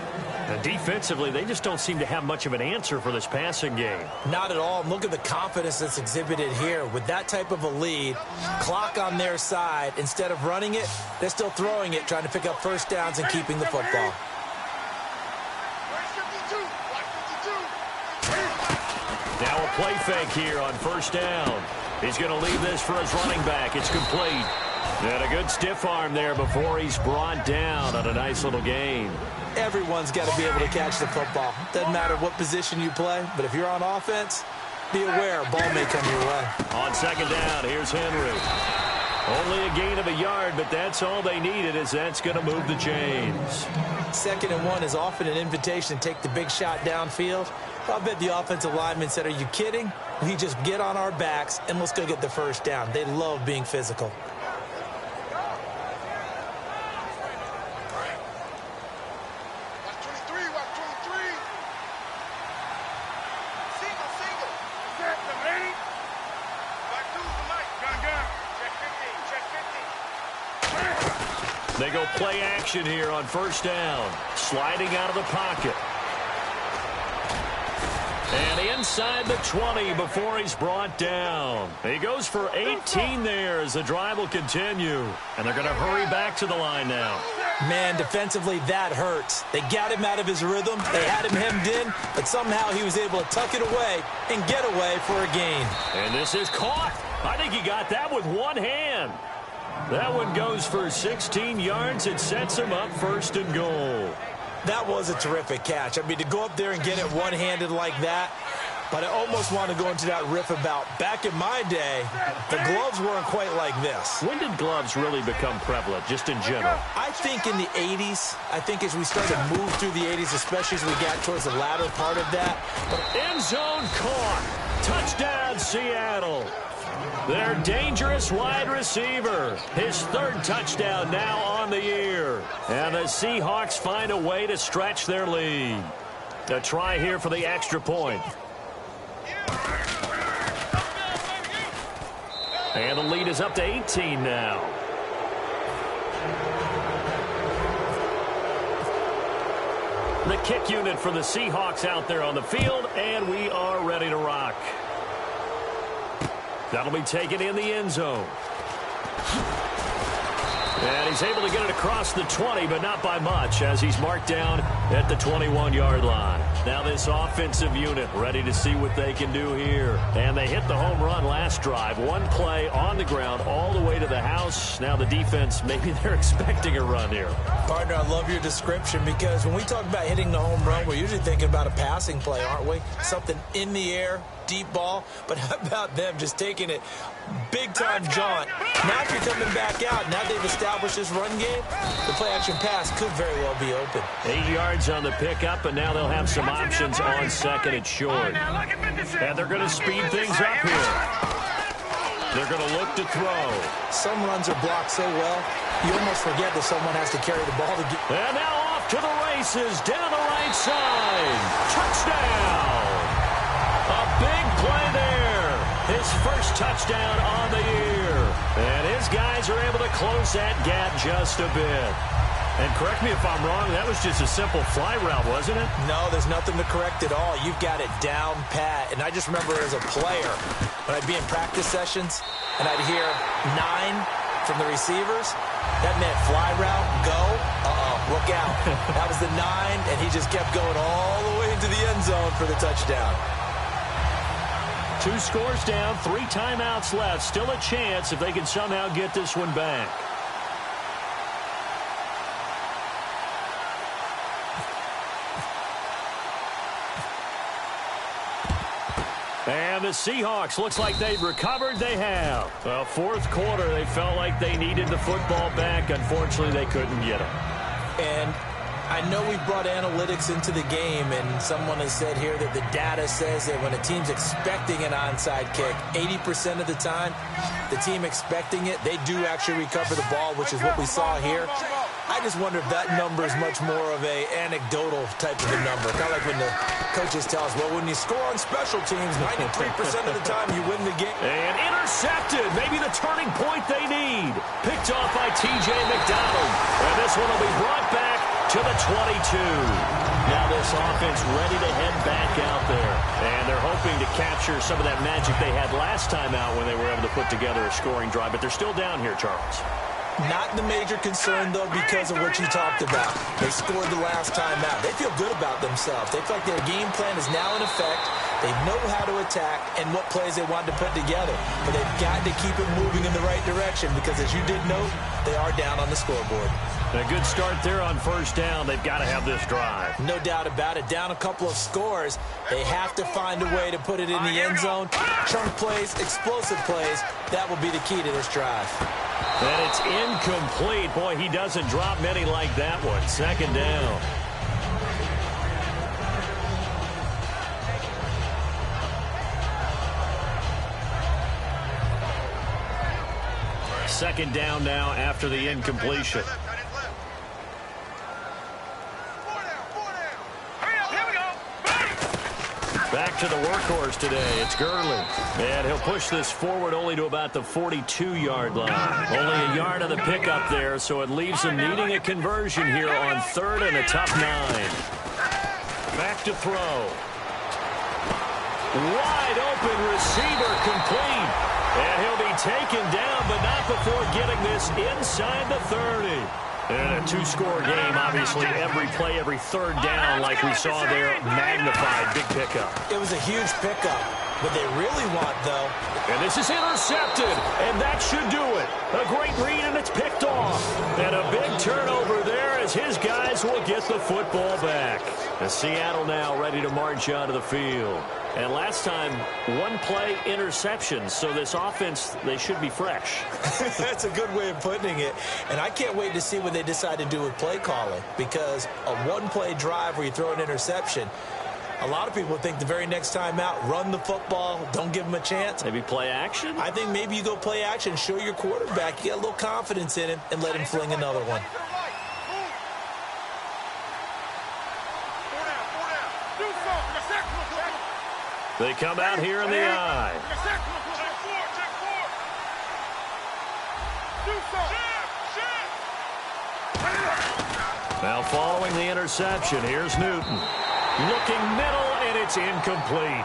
And defensively, they just don't seem to have much of an answer for this passing game. Not at all. Look at the confidence that's exhibited here. With that type of a lead, clock on their side, instead of running it, they're still throwing it, trying to pick up first downs and keeping the football. Now a play fake here on first down. He's going to leave this for his running back. It's complete. And a good stiff arm there before he's brought down on a nice little gain. Everyone's got to be able to catch the football. Doesn't matter what position you play, but if you're on offense, be aware, ball may come your way. On second down, here's Henry. Only a gain of a yard, but that's all they needed, as that's going to move the chains. 2nd and 1 is often an invitation to take the big shot downfield. I bet the offensive lineman said, are you kidding? We just get on our backs and let's go get the first down. They love being physical. They go play action here on first down. Sliding out of the pocket. And inside the 20 before he's brought down. He goes for 18 there as the drive will continue. And they're going to hurry back to the line now. Man, defensively, that hurts. They got him out of his rhythm. They had him hemmed in, but somehow he was able to tuck it away and get away for a gain. And this is caught. I think he got that with one hand. That one goes for 16 yards. It sets him up first and goal. That was a terrific catch. I mean, to go up there and get it one-handed like that, but I almost want to go into that riff about back in my day, the gloves weren't quite like this. When did gloves really become prevalent, just in general? I think in the 80s. I think as we started to move through the 80s, especially as we got towards the latter part of that. End zone caught. Touchdown, Seattle. Their dangerous wide receiver. His third touchdown now on the year. And the Seahawks find a way to stretch their lead. A try here for the extra point. And the lead is up to 18 now. The kick unit for the Seahawks out there on the field, and we are ready to rock. That'll be taken in the end zone. And he's able to get it across the 20, but not by much, as he's marked down at the 21-yard line. Now this offensive unit ready to see what they can do here. And they hit the home run last drive. One play on the ground all the way to the house. Now the defense, maybe they're expecting a run here. Partner, I love your description, because when we talk about hitting the home run, we're usually thinking about a passing play, aren't we? Something in the air, deep ball. But how about them just taking it big-time jaunt? Now if you're coming back out, now they've established this run game, the play-action pass could very well be open. 8 yards on the pickup, and now they'll have some options on second and short. And they're going to speed things up here. They're going to look to throw. Some runs are blocked so well, you almost forget that someone has to carry the ball to get. And now off to the races, down the right side. Touchdown! A big play there. His first touchdown on the year. And his guys are able to close that gap just a bit. And correct me if I'm wrong, that was just a simple fly route, wasn't it? No, there's nothing to correct at all. You've got it down pat. And I just remember as a player, when I'd be in practice sessions, and I'd hear 9 from the receivers, that meant fly route, go, look out. That was the 9, and he just kept going all the way into the end zone for the touchdown. 2 scores down, 3 timeouts left. Still a chance if they can somehow get this one back. And the Seahawks, looks like they've recovered. They have. Well, fourth quarter, they felt like they needed the football back. Unfortunately, they couldn't get it. And I know we've brought analytics into the game, and someone has said here that the data says that when a team's expecting an onside kick, 80% of the time, the team expecting it, they do actually recover the ball, which is what we saw here. I just wonder if that number is much more of a anecdotal type of a number. Kind of like when the coaches tell us, well, when you score on special teams, 93% of the time you win the game. And intercepted. Maybe the turning point they need. Picked off by T.J. McDonald. And this one will be brought back to the 22. Now this offense ready to head back out there. And they're hoping to capture some of that magic they had last time out when they were able to put together a scoring drive. But they're still down here, Charles. Not the major concern, though, because of what you talked about. They scored the last time out. They feel good about themselves. They feel like their game plan is now in effect. They know how to attack and what plays they want to put together. But they've got to keep it moving in the right direction because, as you did note, they are down on the scoreboard. A good start there on first down. They've got to have this drive. No doubt about it. Down a couple of scores. They have to find a way to put it in the end zone. Chunk plays, explosive plays. That will be the key to this drive. And it's incomplete. Boy, he doesn't drop many like that one. Second down. Second down now after the incompletion. Back to the workhorse today. It's Gurley. And he'll push this forward only to about the 42-yard line. Only a yard on the pickup there, so it leaves him needing a conversion here on third and a tough 9. Back to throw. Wide open receiver complete. And he'll be taken down, but not before getting this inside the 30. And a 2-score game, obviously, every play, every third down, like we saw there, magnified, big pickup. It was a huge pickup. What they really want, though. And this is intercepted, and that should do it. A great read, and it's picked off. And a big turnover there as his guys will get the football back. And Seattle now ready to march onto the field. And last time, 1-play interception, so this offense, they should be fresh. That's a good way of putting it. And I can't wait to see what they decide to do with play calling, because a 1-play drive where you throw an interception, A lot of people think the very next time out, run the football, don't give him a chance. Maybe play action? I think maybe you go play action, show your quarterback, you got a little confidence in him, and let him fling another one. They come out here in the eye. Now following the interception, here's Newton. Looking middle, and it's incomplete.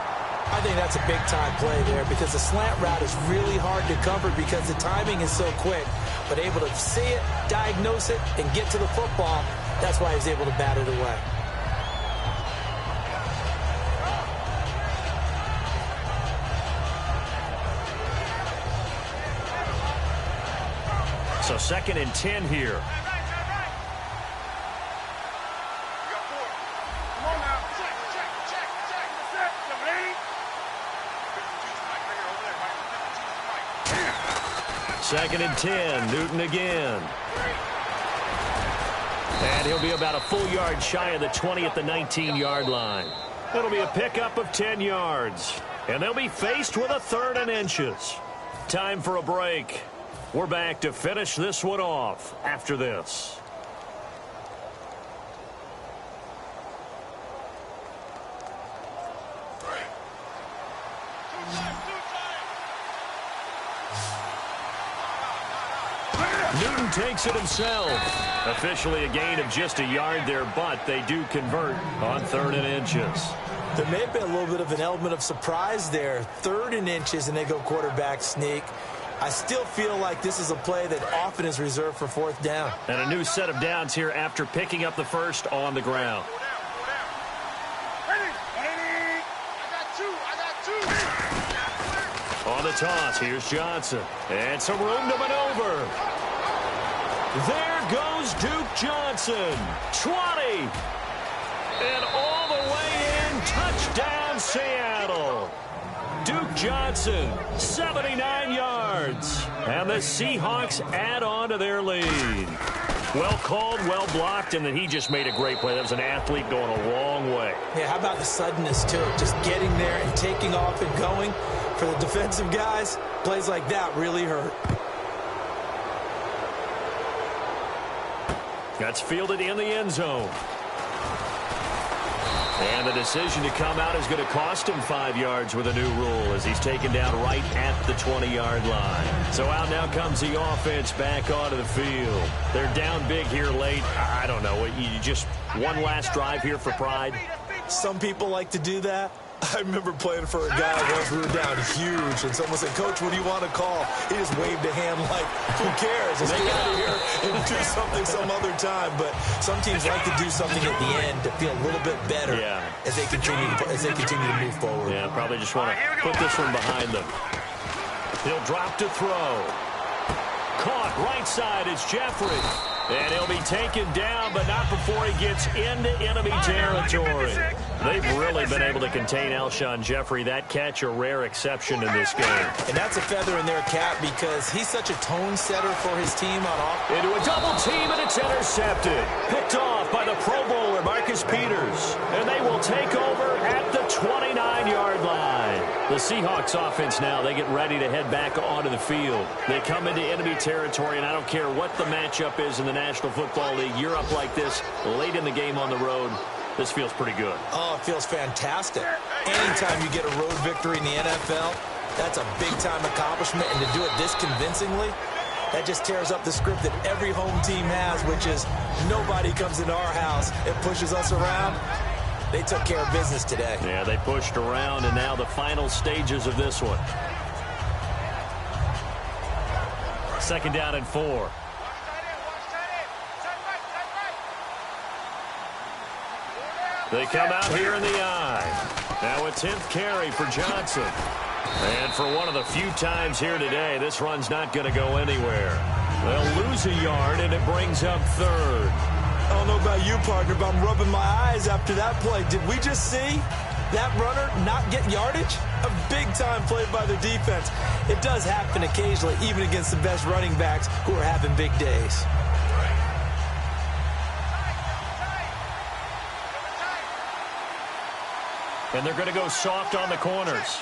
I think that's a big-time play there because the slant route is really hard to cover because the timing is so quick. But able to see it, diagnose it, and get to the football, that's why he's able to bat it away. So 2nd and 10 here. Second and 10, Newton again. And he'll be about a full yard shy of the 20 at the 19-yard line. It'll be a pickup of 10 yards. And they'll be faced with a 3rd and inches. Time for a break. We're back to finish this one off after this. Newton takes it himself. Officially a gain of just a yard there, but they do convert on 3rd and inches. There may have been a little bit of an element of surprise there. 3rd and inches, and they go quarterback sneak. I still feel like this is a play that often is reserved for 4th down. And a new set of downs here after picking up the first on the ground. On the toss, here's Johnson. And some room to maneuver. There goes Duke Johnson. 20. And all the way in. Touchdown, Seattle. Duke Johnson, 79 yards. And the Seahawks add on to their lead. Well called, well blocked, and then he just made a great play. That was an athlete going a long way. Yeah, how about the suddenness, too? Just getting there and taking off and going. For the defensive guys, plays like that really hurt. That's fielded in the end zone. And the decision to come out is going to cost him 5 yards with a new rule as he's taken down right at the 20-yard line. So out now comes the offense back onto the field. They're down big here late. I don't know. You just one last drive here for pride? Some people like to do that. I remember playing for a guy once we were down huge, and someone said, "Coach, what do you want to call?" He just waved a hand like, who cares? Let's get out of here and do something some other time. But some teams like to do something at the end to feel a little bit better as they continue to move forward. Yeah, probably just want to put this one behind them. He'll drop to throw. Caught right side, it's Jeffrey. And he'll be taken down, but not before he gets into enemy territory. They've really been able to contain Alshon Jeffrey. That catch, a rare exception in this game. And that's a feather in their cap because he's such a tone setter for his team on offense. Into a double team, and it's intercepted. Picked off by the Pro Bowler, Marcus Peters. And they will take over at the 29-yard line. The Seahawks offense now, they get ready to head back onto the field. They come into enemy territory, and I don't care what the matchup is in the National Football League. You're up like this late in the game on the road. This feels pretty good. Oh, it feels fantastic. Anytime you get a road victory in the NFL, that's a big-time accomplishment. And to do it this convincingly, that just tears up the script that every home team has, which is nobody comes into our house and pushes us around. They took care of business today. Yeah, they pushed around, and now the final stages of this one. 2nd down and 4. They come out here in the eye. Now a 10th carry for Johnson. And for one of the few times here today, this run's not going to go anywhere. They'll lose a yard, and it brings up 3rd. I don't know about you, partner, but I'm rubbing my eyes after that play. Did we just see that runner not get yardage? A big-time play by the defense. It does happen occasionally, even against the best running backs who are having big days. And they're going to go soft on the corners.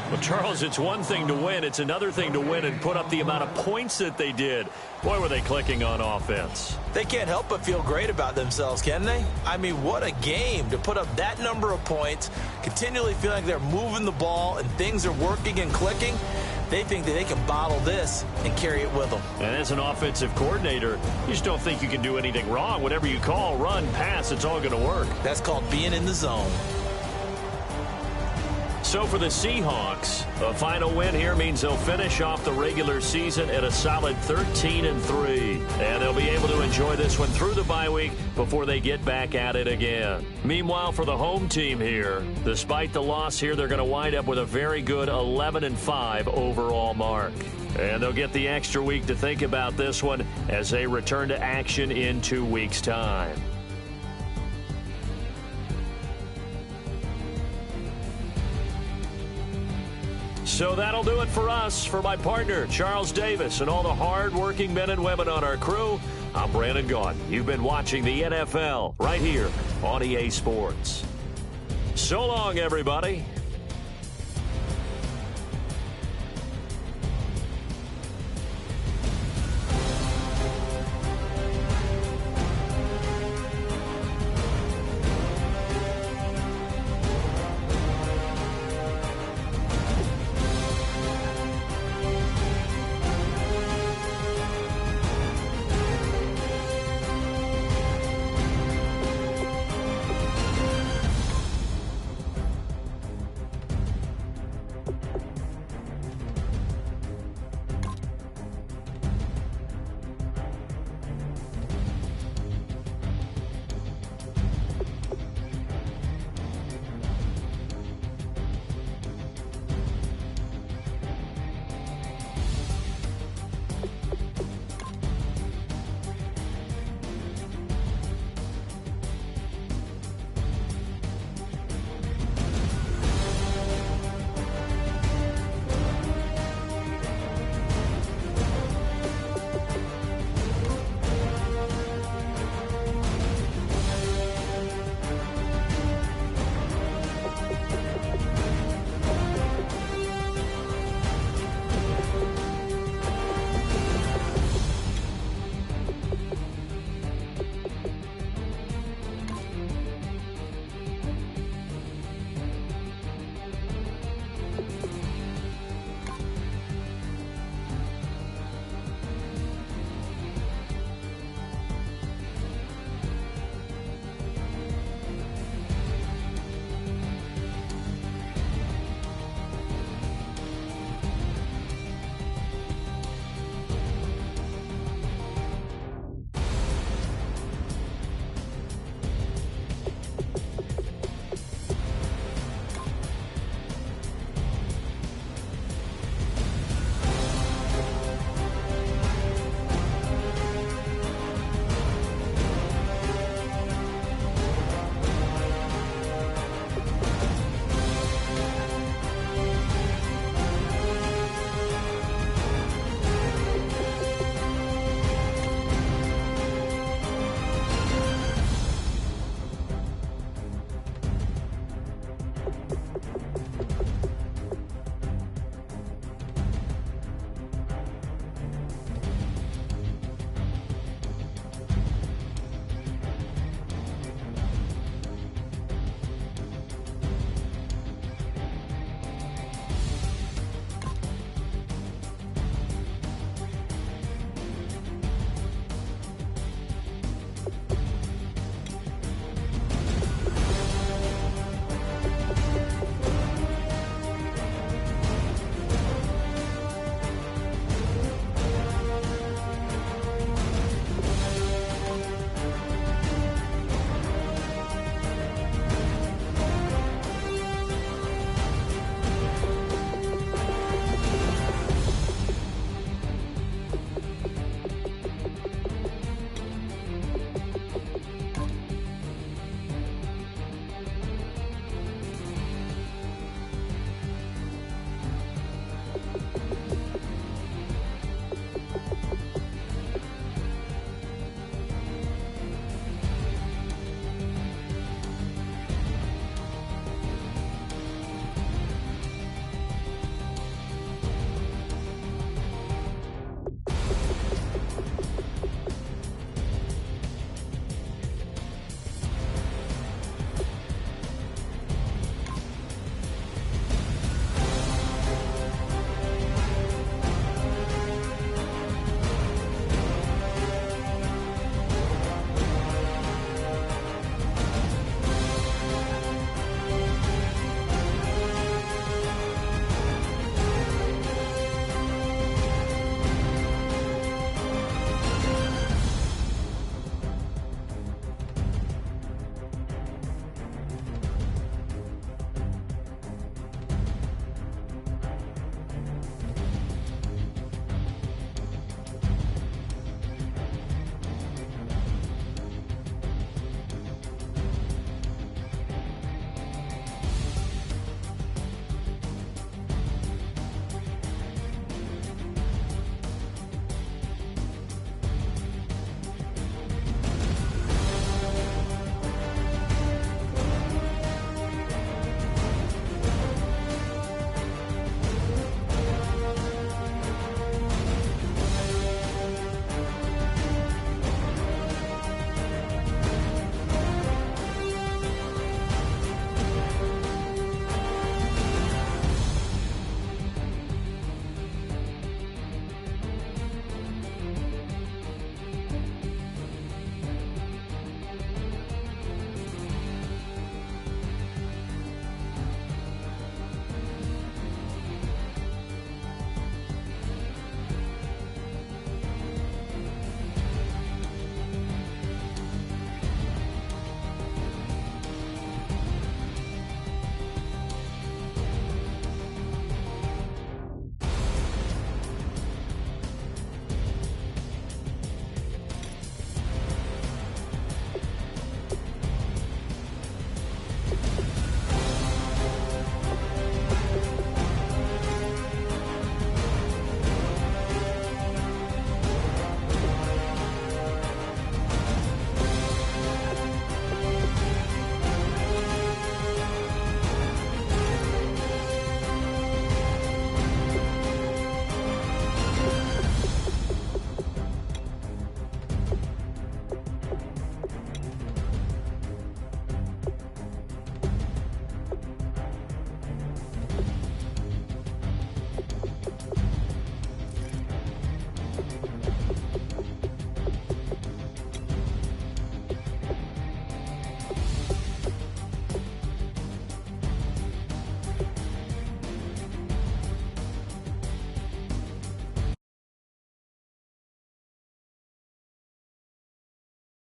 Well, Charles, it's one thing to win. It's another thing to win and put up the amount of points that they did. Boy, were they clicking on offense. They can't help but feel great about themselves, can they? I mean, what a game to put up that number of points, continually feel like they're moving the ball and things are working and clicking. They think that they can bottle this and carry it with them. And as an offensive coordinator, you just don't think you can do anything wrong. Whatever you call, run, pass, it's all going to work. That's called being in the zone. So for the Seahawks, a final win here means they'll finish off the regular season at a solid 13-3. And they'll be able to enjoy this one through the bye week before they get back at it again. Meanwhile, for the home team here, despite the loss here, they're going to wind up with a very good 11-5 overall mark. And they'll get the extra week to think about this one as they return to action in 2 weeks' time. So that'll do it for us. For my partner, Charles Davis, and all the hard-working men and women on our crew, I'm Brandon Gaudin. You've been watching the NFL right here on EA Sports. So long, everybody.